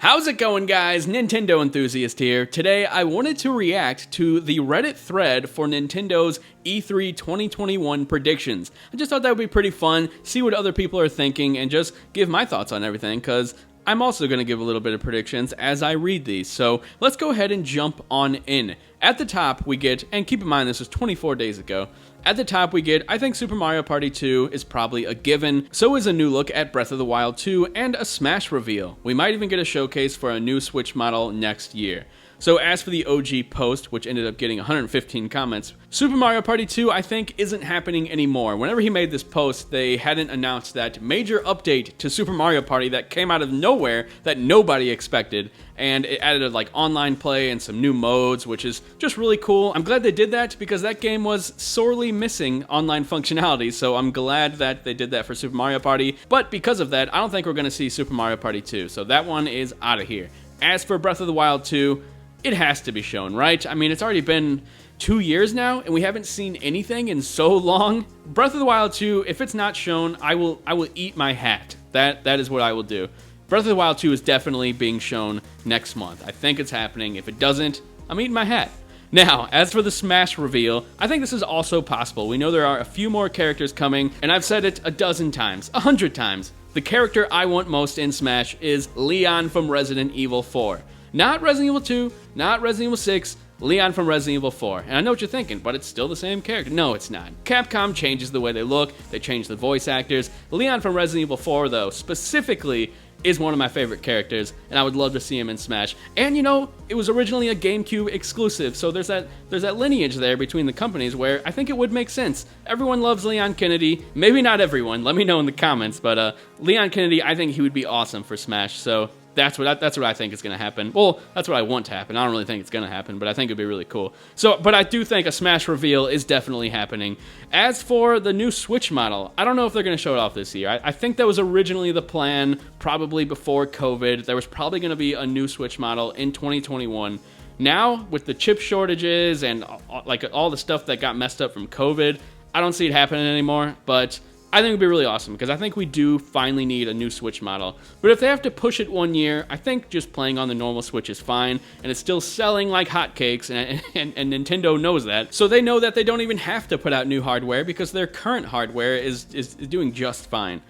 How's it going, guys? Nintendo Enthusiast here. Today, I wanted to react to the Reddit thread for Nintendo's E3 2021 predictions. I just thought that would be pretty fun, see what other people are thinking, and just give my thoughts on everything, because I'm also going to give a little bit of predictions as I read these. So let's go ahead and jump on in. At the top, we get, and keep in mind this was 24 days ago, at the top we get, I think Super Mario Party 2 is probably a given, so is a new look at Breath of the Wild 2 and a Smash reveal. We might even get a showcase for a new Switch model next year. So as for the OG post, which ended up getting 115 comments, Super Mario Party 2 I think isn't happening anymore. Whenever he made this post, they hadn't announced that major update to Super Mario Party that came out of nowhere that nobody expected, and it added like online play and some new modes, which is just really cool. I'm glad they did that because that game was sorely missing online functionality, so I'm glad that they did that for Super Mario Party. But because of that, I don't think we're going to see Super Mario Party 2, so that one is out of here. As for Breath of the Wild 2, it has to be shown, right? I mean, it's already been 2 years now, and we haven't seen anything in so long. Breath of the Wild 2, if it's not shown, I will eat my hat. That is what I will do. Breath of the Wild 2 is definitely being shown next month. I think it's happening. If it doesn't, I'm eating my hat. Now, as for the Smash reveal, I think this is also possible. We know there are a few more characters coming, and I've said it a dozen times, 100 times. The character I want most in Smash is Leon from Resident Evil 4. Not Resident Evil 2, not Resident Evil 6, Leon from Resident Evil 4. And I know what you're thinking, but it's still the same character. No, it's not. Capcom changes the way they look, they change the voice actors. Leon from Resident Evil 4, though, specifically, is one of my favorite characters, and I would love to see him in Smash. And you know, it was originally a GameCube exclusive, so there's that lineage there between the companies where I think it would make sense. Everyone loves Leon Kennedy. Maybe not everyone, let me know in the comments, but Leon Kennedy, I think he would be awesome for Smash, so that's what I think is going to happen. Well, that's what I want to happen. I don't really think it's going to happen, but I think it'd be really cool. So, but I do think a Smash reveal is definitely happening. As for the new Switch model, I don't know if they're going to show it off this year. I think that was originally the plan, probably before COVID. There was probably going to be a new Switch model in 2021. Now, with the chip shortages and like all the stuff that got messed up from COVID, I don't see it happening anymore, but I think it would be really awesome because I think we do finally need a new Switch model. But if they have to push it 1 year, I think just playing on the normal Switch is fine, and it's still selling like hotcakes, and Nintendo knows that. So they know that they don't even have to put out new hardware because their current hardware is doing just fine.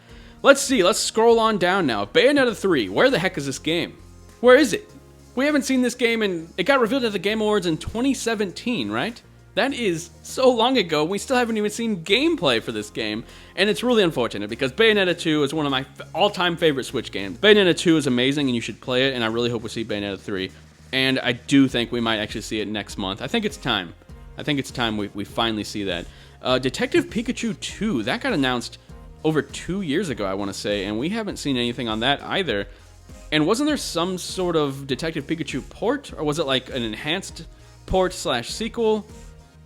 Let's see, let's scroll on down now. Bayonetta 3, where the heck is this game? Where is it? We haven't seen this game, and it got revealed at the Game Awards in 2017, right? That is so long ago, we still haven't even seen gameplay for this game, and it's really unfortunate because Bayonetta 2 is one of my all-time favorite Switch games. Bayonetta 2 is amazing, and you should play it, and I really hope we see Bayonetta 3, and I do think we might actually see it next month. I think it's time. I think it's time we finally see that. Detective Pikachu 2, that got announced over 2 years ago, I want to say, and we haven't seen anything on that either. And wasn't there some sort of Detective Pikachu port, or was it like an enhanced port / sequel?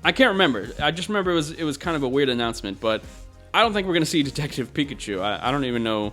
I can't remember. I just remember it was kind of a weird announcement, but I don't think we're gonna see Detective Pikachu. I don't even know.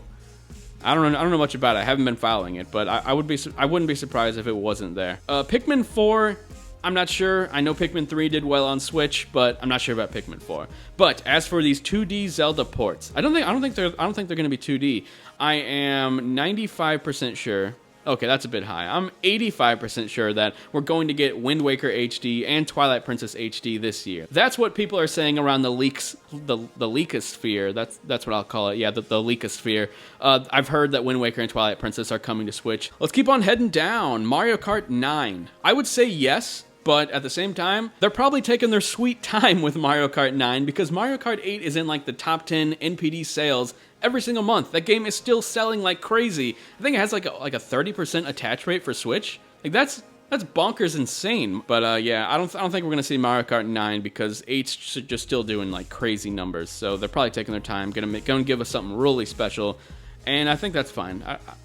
I don't know much about it. I haven't been following it, but I wouldn't be surprised if it wasn't there. Pikmin 4, I'm not sure. I know Pikmin 3 did well on Switch, but I'm not sure about Pikmin 4. But as for these 2D Zelda ports, I don't think they're gonna be 2D. I am 95% sure. Okay, that's a bit high. I'm 85% sure that we're going to get Wind Waker HD and Twilight Princess HD this year. That's what people are saying around the leaks, the leakosphere. That's what I'll call it. Yeah, the leakosphere. I've heard that Wind Waker and Twilight Princess are coming to Switch. Let's keep on heading down. Mario Kart 9. I would say yes, but at the same time, they're probably taking their sweet time with Mario Kart 9 because Mario Kart 8 is in like the top 10 NPD sales every single month. That game is still selling like crazy. I think it has like a 30% attach rate for Switch. Like that's bonkers insane. But yeah, I don't think we're gonna see Mario Kart 9 because 8's just still doing like crazy numbers. So they're probably taking their time, gonna give us something really special. And I think that's fine.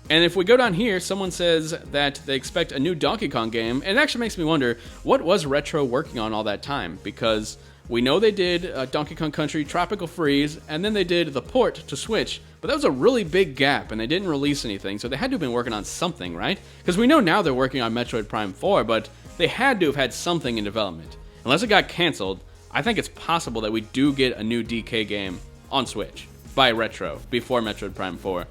And if we go down here, someone says that they expect a new Donkey Kong game. And it actually makes me wonder, what was Retro working on all that time? Because we know they did Donkey Kong Country Tropical Freeze, and then they did the port to Switch. But that was a really big gap, and they didn't release anything. So they had to have been working on something, right? Because we know now they're working on Metroid Prime 4, but they had to have had something in development. Unless it got canceled, I think it's possible that we do get a new DK game on Switch by Retro before Metroid Prime 4.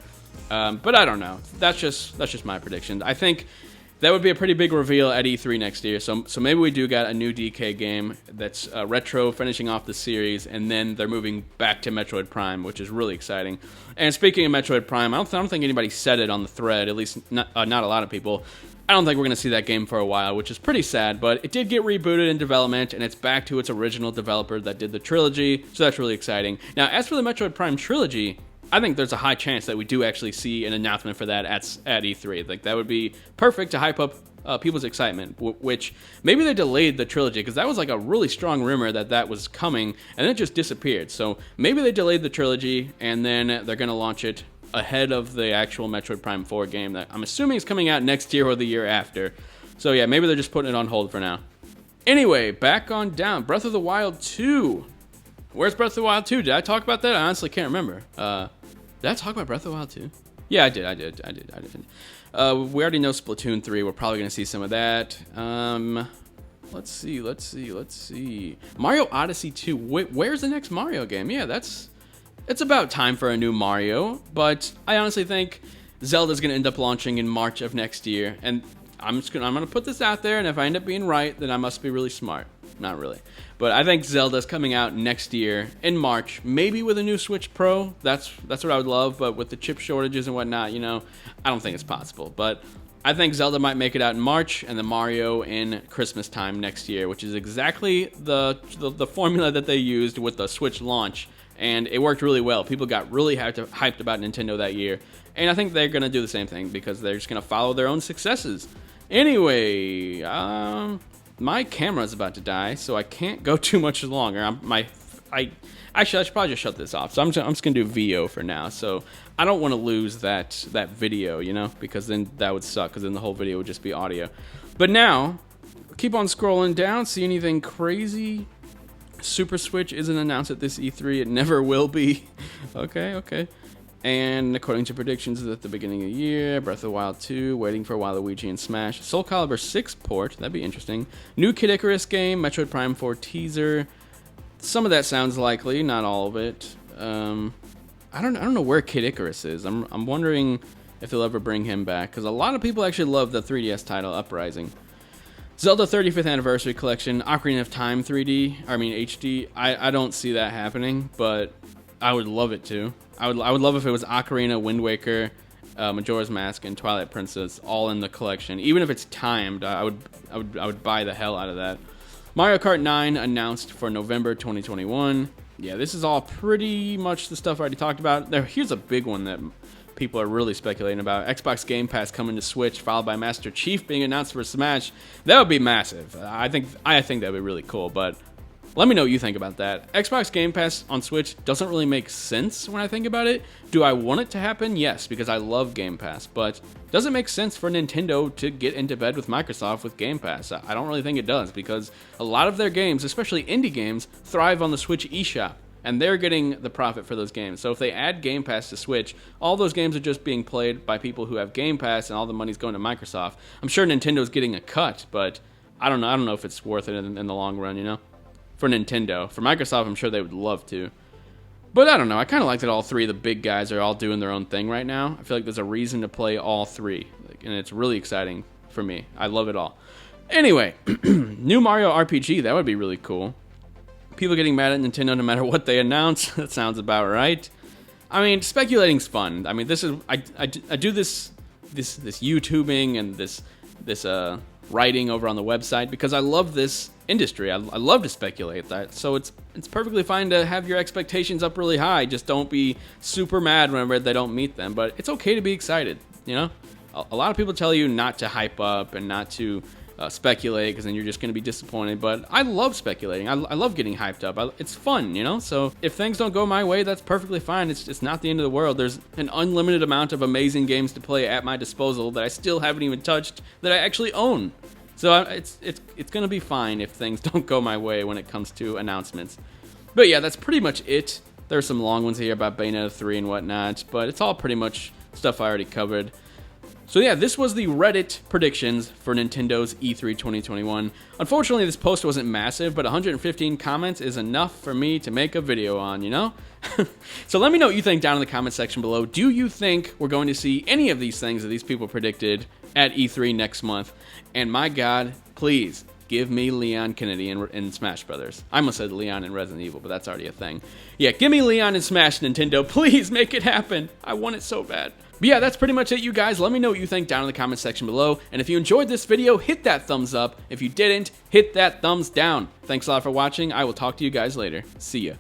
But I don't know. That's just my prediction. I think that would be a pretty big reveal at E3 next year. So maybe we do got a new DK game that's retro, finishing off the series, and then they're moving back to Metroid Prime, which is really exciting. And speaking of Metroid Prime, I don't think anybody said it on the thread, at least not a lot of people. I don't think we're going to see that game for a while, which is pretty sad, but it did get rebooted in development, and it's back to its original developer that did the Trilogy, so that's really exciting. Now, as for the Metroid Prime Trilogy, I think there's a high chance that we do actually see an announcement for that at E3. Like, that would be perfect to hype up people's excitement, which maybe they delayed the Trilogy, because that was like a really strong rumor that was coming, and it just disappeared. So maybe they delayed the Trilogy, and then they're going to launch it ahead of the actual Metroid Prime 4 game that I'm assuming is coming out next year or the year after. So yeah, maybe they're just putting it on hold for now. Anyway, back on down. Breath of the Wild 2. Where's Breath of the Wild 2? Did I talk about that? I honestly can't remember. Did I talk about Breath of the Wild 2? Yeah, I did. We already know Splatoon 3. We're probably going to see some of that. Let's see. Mario Odyssey 2. Where's the next Mario game? Yeah, it's about time for a new Mario, but I honestly think Zelda's going to end up launching in March of next year, and I'm going to put this out there, and if I end up being right, then I must be really smart. Not really. But I think Zelda's coming out next year in March, maybe with a new Switch Pro. That's what I would love, but with the chip shortages and whatnot, I don't think it's possible. But I think Zelda might make it out in March, and the Mario in Christmas time next year, which is exactly the formula that they used with the Switch launch. And it worked really well. People got really hyped about Nintendo that year. And I think they're going to do the same thing because they're just going to follow their own successes. Anyway, my camera's about to die, so I can't go too much longer. Actually, I should probably just shut this off. So I'm just going to do VO for now. So I don't want to lose that video, because then that would suck, because then the whole video would just be audio. But now, keep on scrolling down. See anything crazy? Super Switch isn't announced at this E3. It never will be. Okay. And according to predictions at the beginning of the year, Breath of the Wild 2, waiting for Waluigi and Smash. Soul Calibur 6 port, that'd be interesting. New Kid Icarus game, Metroid Prime 4 teaser. Some of that sounds likely, not all of it. I don't know where Kid Icarus is. I'm wondering if they'll ever bring him back, because a lot of people actually love the 3DS title Uprising. Zelda 35th Anniversary Collection, Ocarina of Time HD. I don't see that happening, but I would love it to. I would love if it was Ocarina, Wind Waker, Majora's Mask, and Twilight Princess all in the collection. Even if it's timed, I would buy the hell out of that. Mario Kart 9 announced for November 2021. Yeah, this is all pretty much the stuff I already talked about. Here's a big one that people are really speculating about. Xbox Game Pass coming to Switch, followed by Master Chief being announced for Smash. That would be massive. I think that would be really cool, but let me know what you think about that. Xbox Game Pass on Switch doesn't really make sense when I think about it. Do I want it to happen? Yes, because I love Game Pass, but does it make sense for Nintendo to get into bed with Microsoft with Game Pass? I don't really think it does, because a lot of their games, especially indie games, thrive on the Switch eShop, and they're getting the profit for those games. So if they add Game Pass to Switch, all those games are just being played by people who have Game Pass, and all the money's going to Microsoft. I'm sure Nintendo's getting a cut, but I don't know if it's worth it in the long run, for Nintendo. For Microsoft, I'm sure they would love to. But I don't know. I kind of like that all three of the big guys are all doing their own thing right now. I feel like there's a reason to play all three, and it's really exciting for me. I love it all. Anyway, new Mario RPG, that would be really cool. People getting mad at Nintendo no matter what they announce. That sounds about right. I mean, speculating's fun. I mean, this is I do this YouTubing and this writing over on the website because I love this industry. I love to speculate that. So it's perfectly fine to have your expectations up really high. Just don't be super mad whenever they don't meet them. But it's okay to be excited. A lot of people tell you not to hype up and not to speculate, because then you're just going to be disappointed. But I love speculating. I love getting hyped up. It's fun, So if things don't go my way, that's perfectly fine. It's not the end of the world. There's an unlimited amount of amazing games to play at my disposal that I still haven't even touched, that I actually own. So it's going to be fine if things don't go my way when it comes to announcements. But yeah, that's pretty much it. There's some long ones here about Bayonetta 3 and whatnot, but it's all pretty much stuff I already covered. So yeah, this was the Reddit predictions for Nintendo's E3 2021. Unfortunately, this post wasn't massive, but 115 comments is enough for me to make a video on, you know? So let me know what you think down in the comment section below. Do you think we're going to see any of these things that these people predicted at E3 next month? And my God, please give me Leon Kennedy in Smash Brothers. I almost said Leon in Resident Evil, but that's already a thing. Yeah, give me Leon in Smash, Nintendo. Please make it happen. I want it so bad. But yeah, that's pretty much it, you guys. Let me know what you think down in the comment section below. And if you enjoyed this video, hit that thumbs up. If you didn't, hit that thumbs down. Thanks a lot for watching. I will talk to you guys later. See ya.